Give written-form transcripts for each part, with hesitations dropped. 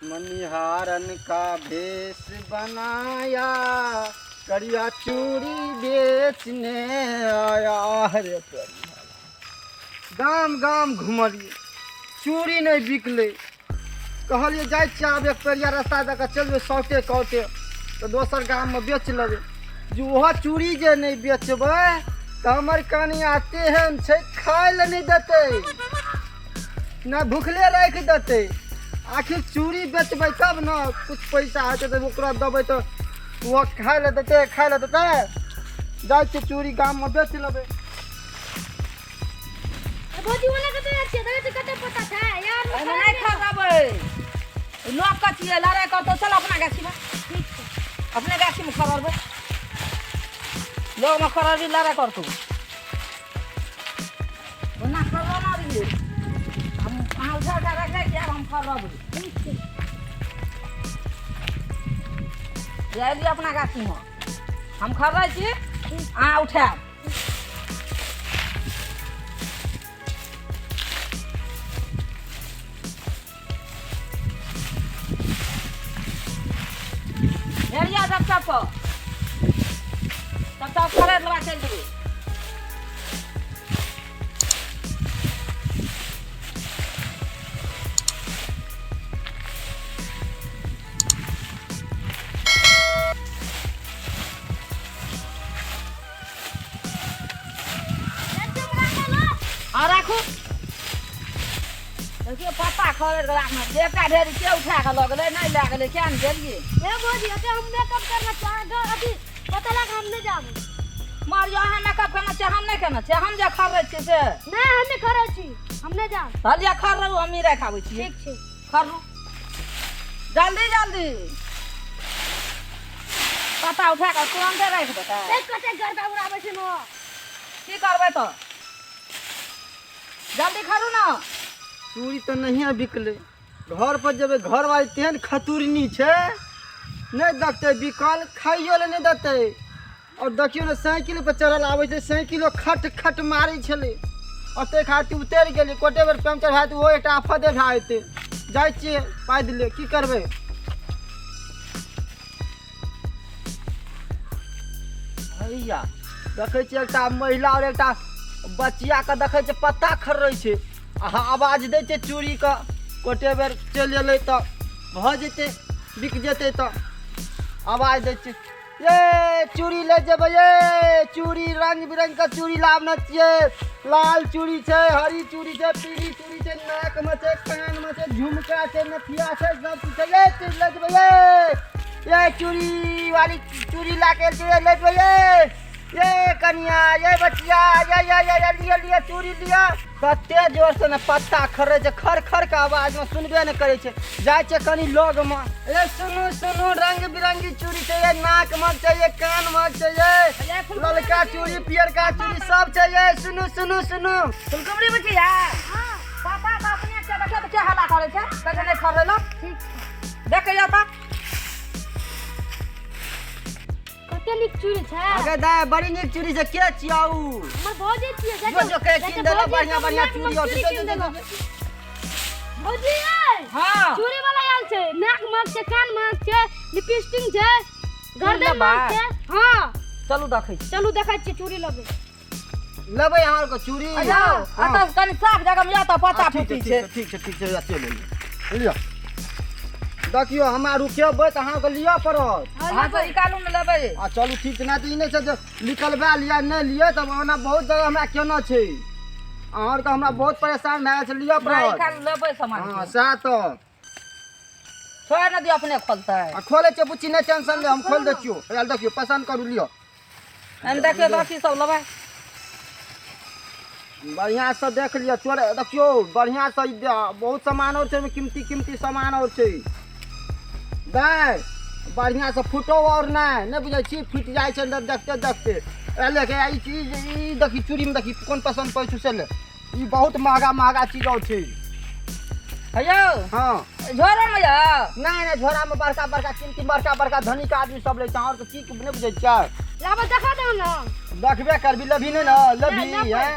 मनिहारन का भेष बनाया, करिया चूड़ी बेचने आया। अरे गाम गाम घुमलिए, चूड़ी नहीं बिकले। कहलिए जाए आब एक पेरिया रास्ता दे के चलबे सौटे कौटे तो दोसर गाम में बेच लेबे। जो वह चूड़ी जे नहीं बेचबे तो हमर कनिया तेहन छै खाए ले नहीं देते, ना भूखले रख देते। आखिर चूड़ी बेचबै तब न कुछ पैसा हेतै तो ओकरा देबै तो वो खाए ले देते जाए छै चूड़ी गाम में बेच लेबै। भौजी वाला कते छै देखे कते पता छै यार एमे नहीं खराबै लोग का छिए लड़ाई कर तो चल अपना गाछी में। ठीक छै अपने गाछी में खररबै लोग में खररी लड़ाई कर तू बना खरवा ना दिए हम कहां उठा के रख ले यार हम खररबै। ठीक छै ले ली अपना गाछी में हम खररै छी आ उठा हेरिया सब खरीद लगा चल देबे। आ राखू देखिए पत्ता खरीद के रखना एकटा ढेरी के उठा के लग ले नहीं ले गेले क्या नहीं गेलिए। ए भौजी अते हम मेकअप करना चाह अभी पता लगा हम नहीं जाब मार यहाँ मेकअप करना चाहे हम नहीं करना चाहे हम जे खरै छी से नहीं हम नहीं करे छी हम नहीं जाब। हलिया खररू हम ही रखाबै छी। ठीक छै खररू जल्दी जल्दी पत्ता उठा के तुरंत रख देता एक कटे गर्दा उड़ाबै छै न की करबै तो जल्दी खरू ना। चूड़ी तो नहीं बिकले, घर पर जब घर वाली तेहन खतुरनी छै नहीं देखते बिकल खाइयो ले नहीं देते। और देखियो ना साइकिल पर चढ़ल आबै छै साइकिलो खट खट मारै छलै ओते खातिर उतर गेली कोटे बेर पंचर हाथ वो एकटा आफते भए जेतै जाइ छियै पैदले की करबै। भैया देखै छियै एकटा महिला और एकटा बचिया के देखै छै पत्ता खर्रै छै आ आवाज दै छै चूड़ी के कोटे बेर चलि एलै तऽ भऽ जेतै बिक जेतै तऽ आवाज दै छै ये चूड़ी ले जेबै ये चूड़ी रंग बिरंग का चूड़ी लावना छियै लाल चूड़ी छै हरी चूड़ी छै पीली चूड़ी छै नाक में छै कान में छै झुमका छै नथिया छै सब कुछ छै। ये चूड़ी ले जेबै ये चूड़ी वाली चूड़ी ला के ले जेबै ये कन्या ये बचिया ये लिया लिया चूड़ी लिया। कते जोर से न पत्ता खरे छै खर खर के आवाज में सुनबे न करे छै जाय छै कनी लग में ए सुनु सुनु रंग बिरंगी चूड़ी छै ये नाक में छै ये कान में छै ये ललका चूड़ी पियरका चूड़ी सब छै ये सुनु सुनु सुनु फुलकमरी बचिया हां पापा का अपने के देखे तो क्या हल्ला करे छै कहे नहीं खरेलो ठीक देखे जा ता कते निक चूड़ी छै अगे दाय बड़ी नीक चूड़ी छै के छियाऊ हमर भौजी छियै जो के किन देले बढ़िया बढ़िया चूड़ी और भौजी ए हां चूड़ी वाला आयल छै नाक में छै कान में छै लिपस्टिक छै गर्दन में छै। हां चलू देखै छी चलू देखै छी चूड़ी लेबै लेबै हमर को चूड़ी अयो अत कनी साफ जगह में जा त पत्ता फूटी छै। ठीक छै चल लियो देखियो हमरा रुकेबै तऽ अहाँके लिअ पड़त हां तो निकालू न लेबै आ चलू ठीक छै ना तऽ ई नहि छै जे निकलबा लिया नहीं लिअ तब ओना बहुत जगह हमरा केना छै अहाँ तऽ हमरा बहुत परेशान भए छै लिअ पड़त। निकाल लेबै सामान हां सएह तऽ छोड़ न दियो अपने खोलतै आ खोले छै बुच्ची नहीं टेंशन ले हम खोल दै छियो यार देखियो पसंद करू लिअ हम देखियो बाकी सब लेबै बढ़िया से देख लिअ चोर देखियो बढ़िया से बहुत सामान और छै कीमती कीमती सामान और छै दाय बढ़िया से फुटो और नहीं बुझे छी फुट जाए छै अंदर देखते देखते लेके ई चीज ई देखी चूड़ी में देखी कौन पसंद पड़ै छै से ले ई बहुत महंगा महंगा चीज और छै। हेयो हां झोरा में या नहीं झोरा में बड़का बड़का कीमती बड़का बड़का धनिक आदमी सब ले छै और तो चीज नहीं बुझे छै लाबा देखा दो ना देखबे करबी लभी नहीं ना लभी हैं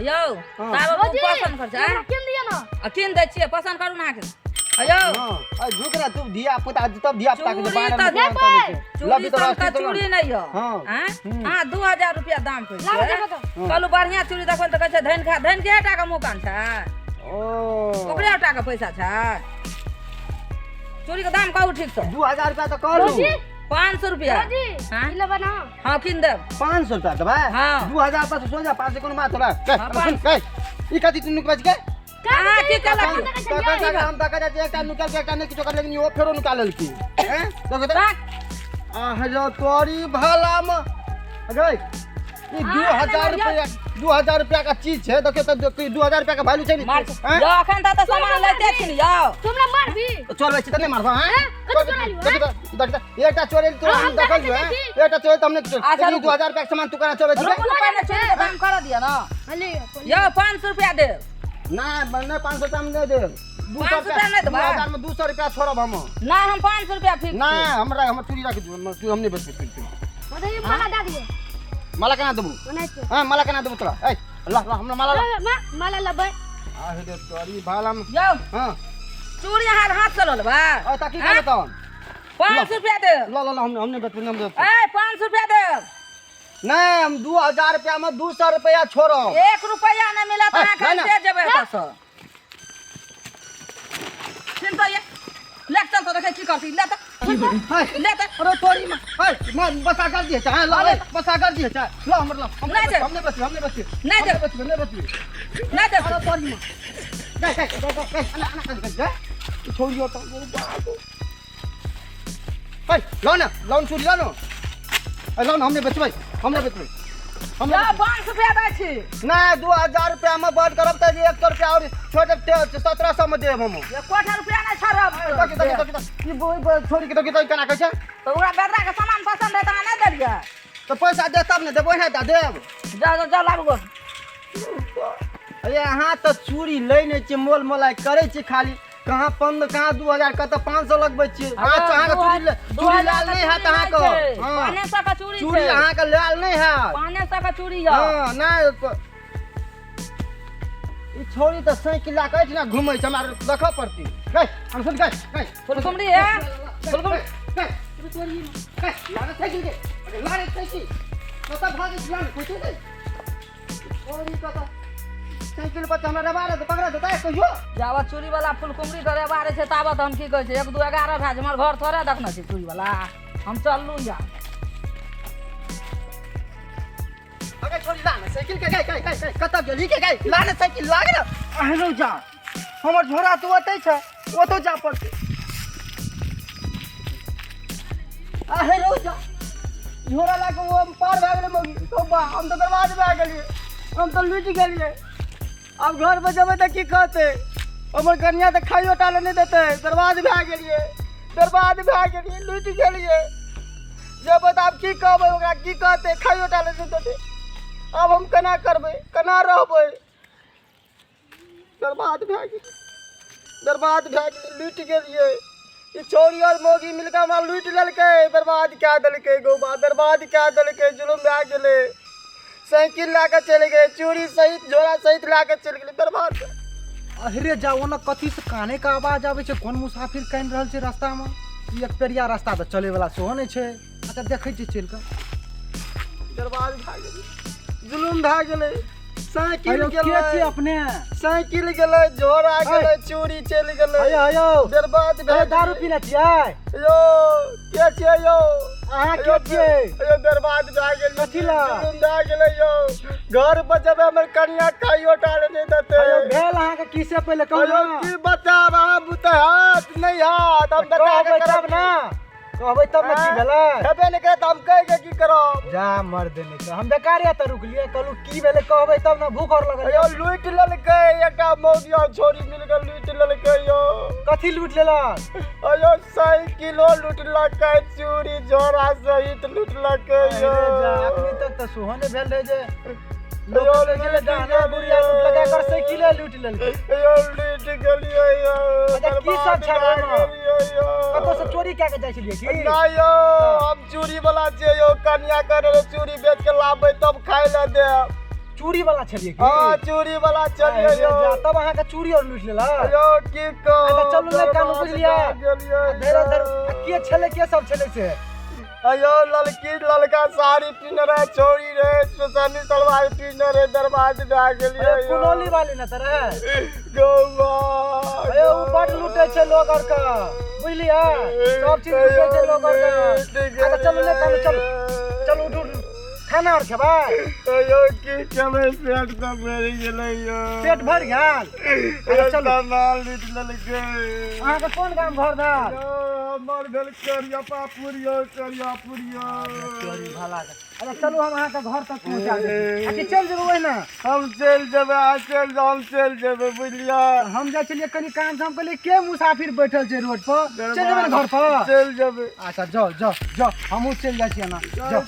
यो ताबे पसंद कर छै किन दिया ना किन दै छियै पसंद करू ना के अयो हां आ झुक रे तू धिया पुता तब धिया पुता के चूड़ी बारे तो में चूड़ी लबी तो तो रास्ते तो चूड़ी नहीं हो हाँ। हैं हां 2000 रुपया दाम पे लाओ देखो तो कहलू बढ़िया चूड़ी देखो तो कहै छै धन के टाका मुकान छै ओ ओकरे टाका पैसा छै चूड़ी के दाम कहू ठीक से 2000 रुपया तो कहलू रोजी 500 रुपया रोजी हाँ? इले बना हाँ किन देब 500 रुपया दबा हाँ। 2000 पर सो जा 500 कोनो बात होला हाँ, ई कथि तू निकल के हां की कला काका हम तक जा एकटा निकल के एकटा नहीं किछो कर लेकिन वो फेरो निकालल की हैं देखो तो आ हेलो तोरी भाला में अरे ई 2000 रुपया का चीज है देखो तो 2000 रुपया का वैल्यू छै मार नहीं जो अखन त सामान लेते छी जाओ तुमरा मार भी चल भाई चितने मारबा हैं कत चोरी देख एकटा चोरी तो हम देखल जो है एकटा चोरी तुमने 2000 रुपया का सामान तू करा चोरी रुको पहले चूड़ी के दाम कर दिया ना हले यो 500 रुपया दे ना बन्ने 500 दाम दे दे 500 रुपया नहीं देबा 2000 में 200 रुपया छोड़ब हम ना हम 500 रुपया फिक्स ना हमरा हम चोरी रख तू हमने बस मतलब ये माला दा दिए माला केना देबू बनाई तो हां माला केना देबू तोरा ए ला ला हमरा माला ला माला लबे आ हे दे तोरी भाला में यो हां चूड़ी हाथ चलल बा आ ता की करे तो 500 रुपया दे ला ला ला हमने बत नाम दे ए 500 रुपया दे नहीं हम 2000 रुपया में 200 रुपया छोड़ो 1 रुपया न मिला त है, अखन ना। दे जेबे एतस सुन तो ये ले चल तो देखे की करती ले त ले त अरे तोरी में हाय मैं बसा कर दिए चाहे ला बसा कर दिए चाहे ला हमर ला नहीं दे। हमने बस नहीं दे। हमने बस नहीं दे अरे तोरी में गए ana छोड़ियो तो वो बात हाय ला लोन चोरी ला नो लोन हमने बचबै हमने या 500 रुपया दै छी ना 2000 रुपया में बात करब त 100 रुपया और छोटे 1700 में देब हम ये कोठा रुपया नहीं छरब ई बोल छोड़ी के तो केना कहै छै तो ओकरा बेदरा के सामान पसंद है त नहीं देलिए तो पैसा दे तब ने देबो है त देब जा लाबू गो अरे अहाँ तो चूड़ी लै नै छी मोल मोलाई करै छी खाली कहाँ 2000 का तो 500 लगबै छी अहाँ अहाँ के चूड़ी लाल नहीं है अहाँ के हां 500 का चूड़ी चूड़ी छै अहाँ के लाल नहीं है 500 का चूड़ी है हां ना ई छोड़ी तो साइकिल ला के ना घुमै छै हमरा देखऽ पड़ती गई हम सुन गई फुलकुमड़ी है फुलकुमड़ी गई लाने साइकिल के लाने साइकिल मतलब भागे लाने कुछ नहीं और ई का साइकिल पर हमरा बारे पकड़ा देता है कहियो जावा चूड़ी वाला फुलकुमड़ी करे बारे छै ताबत हम की कहै छै 1 2 11 भए हमर घर थोड़े देखना छै चूड़ी वाला हम चललू या अगर छोड़ी लाने साइकिल के गई कत गेली के गई लाने साइकिल लागे ना अहनो जा हमर झोरा तो ओतै छै ओतो जा पड़ते अहनो जा झोरा लाके वो पार भए गेलै मौगी तो बा हम तो बर्बाद भए गेलियै हम तो लूट गेलियै अब घर पर जेबै त की कहते हमर कन्या त खाइयो टाले नहीं देते बर्बाद भए गेलियै लूट गेलियै जेबै त आब की कहबै ओकरा की कहते खाइयो टाले नहीं देते अब हम केना करबै केना रहबै बर्बाद भए गेलियै लूट गेलियै ई छोरी और मौगी मिलके हमरा लूट लेलकै बर्बाद कए देलकै गौबा बर्बाद कए देलकै जुलुम भए गेलै साइकिल लाके चलि गए चूड़ी सहित झोरा सहित लाके चलि गेलै बर्बाद अरे जाओ ना कथी से काने का आवाज आवे छै कोन मुसाफिर कहीं रहल छै रास्ता में ई एक पेरिया रास्ता पे चले वाला सेहो नहीं छै अच्छा देखै छी चल के बर्बाद भए गेलै जुलुम भए गेलै साइकिल अयो के छी गेलै अपने साइकिल गेलै झोरा गेलै चूड़ी चलि गेलै अयो अयो बर्बाद भए अरे दारू पीना छियै यो के छियै यो अहाँ के छियै अयो बर्बाद भए गेलै कथी ला? जुलुम भए गेलै यो घर पर जब हमर कन्या खाइयो टाले नहीं देते अयो भेल अहाँ के की से पहले कहू अयो ना की बताब अहाँ बुते हाथ नहीं हाथ हम कहबै बता तब ना कहबै तब ना की भेलै हेबे नहीं करे त हम कह के की करब जा मर देने के हम बेकारिया त रुकलिए कहलू की भेलै कहबै तब ना भूख और लगल अयो लूट लेलकै एकटा मौगिया छोरी मिल के लूट लेलकै यो कथी लूट लेलक अयो साइकिलो लूट लकै चूड़ी झोरा सहित लूट लकै यो अरे जा अखनी तक त सोहने भेल रहे जे अयो लोग कहै छलै गहना गुड़िया लूट लगा कर साइकिले लूट लेलकै अयो लूट गेलियो यो अच्छा, की सब छै बर्बाद ओहिमे? भए गेलियो यो कतौ से चोरी कए के जाइ छलियै की ना यो हम चूड़ी वाला छियै यो कन्या करे चूड़ी बेच के लाबै तब खाय ले दे चूड़ी वाला छलिए की हाँ चूड़ी वाला चलिए अरे यो जा, तब अहाँ के चूड़ी और लूट लेला यो की को अच्छा, चलू ने कानू बुझलिए धीरे धीरे के छले के सब छले से अयो लड़की लड़का साड़ी पिन रहे छोरी रे सुसनी सलवार पिन रहे दरबार में आ गेलिए अरे कुनोली वाली न तरह गौवा अरे ऊ बड़ लूटे छे लोग और का बुझलिए सब चीज लूटे छे लोग और का अच्छा चलो ले कानू चलो उठ उठ खाना और खेबा अयो की कमे पेट तो भर गेलै यो पेट भर गेल अच्छा चलो माल लीट ललके अहाँ के कोन गांव घर दाल हमर भेल करिया पापुरियो चोरी भला अरे चलो हम अहाँ के घर तक पहुंचा देब आके चल जेबै ओहिना हम चल जेबै बुझलिया हम जाइ छलिए कनी काम धाम के लिए के मुसाफिर बैठल छै रोड पर चल जेबै घर पर चल जेबै अच्छा जाओ हमहू चल जाइ छियै ना जाओ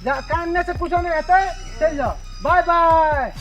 जा कान में से कुछो नहीं हेतै चल जाओ बाय बाय